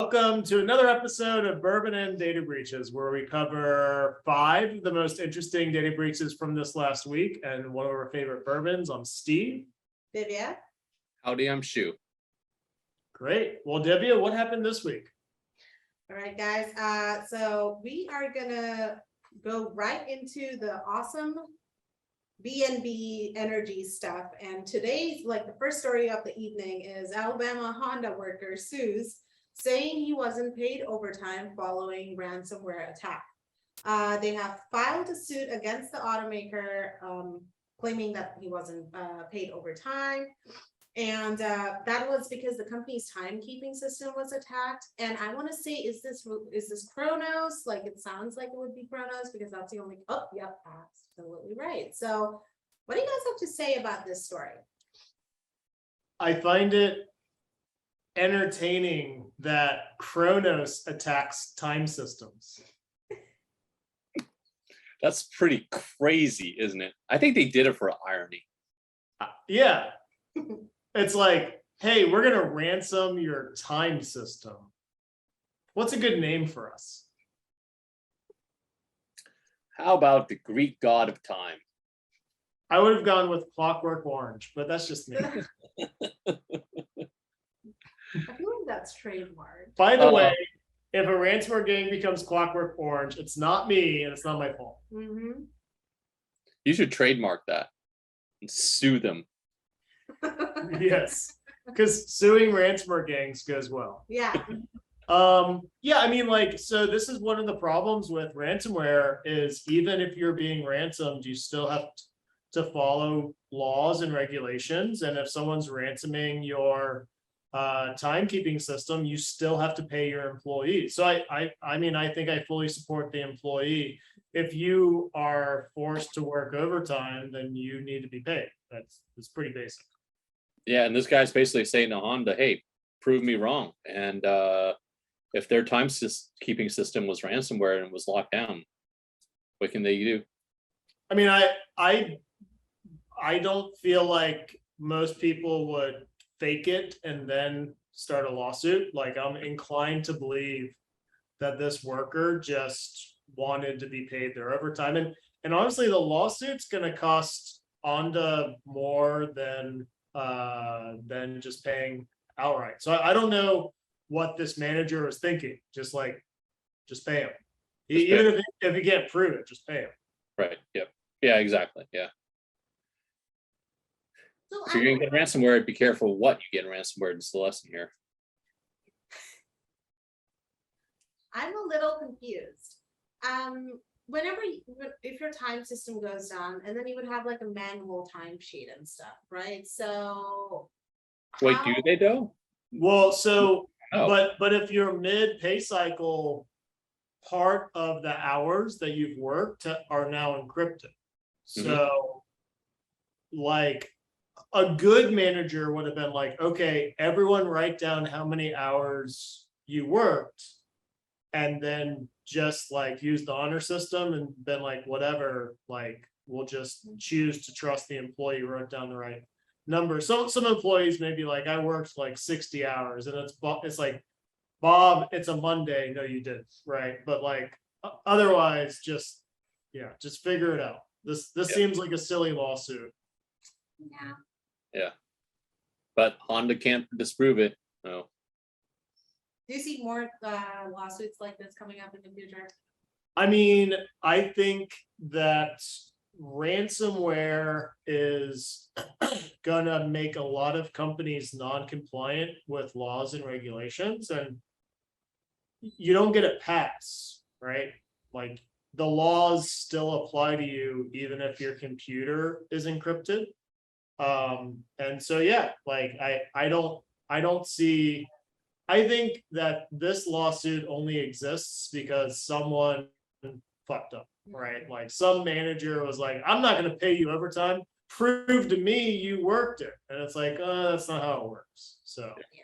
Welcome to another episode of Bourbon and Data Breaches, where we cover 5 of the most interesting data breaches from this last week and one of our favorite bourbons. I'm Steve. Divya. Howdy, I'm Shu. Great. Well, Divya, what happened this week? All right, guys. So we are gonna go right into the awesome B&B energy stuff. And today's, the first story of the evening is Alabama Honda worker sues, saying he wasn't paid overtime following ransomware attack. They have filed a suit against the automaker, claiming that he wasn't paid overtime. And that was because the company's timekeeping system was attacked. And I want to say, is this Kronos? Like, it sounds like it would be Kronos because that's the only. Oh, yep, absolutely right. So, what do you guys have to say about this story? I find it entertaining that Kronos attacks time systems. That's pretty crazy, isn't it? I think they did it for irony. Yeah. It's like, hey, we're going to ransom your time system. What's a good name for us? How about the Greek god of time? I would have gone with Clockwork Orange, but that's just me. I feel like that's trademarked. By the way, if a ransomware gang becomes Clockwork Orange, it's not me and it's not my fault. Mm-hmm. You should trademark that and sue them. Yes, because suing ransomware gangs goes well. Yeah. Yeah, I mean, so this is one of the problems with ransomware is even if you're being ransomed, you still have to follow laws and regulations. And if someone's ransoming your timekeeping system, you still have to pay your employees. So I mean, I think I fully support the employee. If you are forced to work overtime, then you need to be paid. That's pretty basic. Yeah, and this guy's basically saying to Honda, hey, prove me wrong. And if their keeping system was ransomware and was locked down, what can they do? I mean, I don't feel like most people would fake it and then start a lawsuit. Like, I'm inclined to believe that this worker just wanted to be paid their overtime. And honestly, the lawsuit's going to cost Honda more than just paying outright. So I don't know what this manager was thinking. Just pay him. Even if you can't prove it, just pay him. Right. Yep. Yeah, exactly. Yeah. So If you're going to get ransomware, be careful what you get ransomware. It's the lesson here. I'm a little confused. If your time system goes down, and then you would have like a manual timesheet and stuff, right? So Wait, do they though? Well, so Oh. but if you're mid pay cycle, part of the hours that you've worked are now encrypted. So like a good manager would have been like, okay, everyone write down how many hours you worked, and then just use the honor system and been like, whatever, we'll just choose to trust the employee who wrote down the right number. So some employees may be like, I worked 60 hours, and it's like, Bob, it's a Monday. No, you didn't, right? But otherwise, just figure it out. This seems like a silly lawsuit. yeah. Yeah. But Honda can't disprove it. No. Do you see more lawsuits like this coming up in the future? I mean, I think that ransomware is gonna make a lot of companies non-compliant with laws and regulations, and you don't get a pass, right? Like, the laws still apply to you even if your computer is encrypted. And so yeah, I don't see. I think that this lawsuit only exists because someone fucked up, right? Like, some manager was like, I'm not going to pay you overtime. Prove to me you worked it. And it's like, that's not how it works. So Yeah.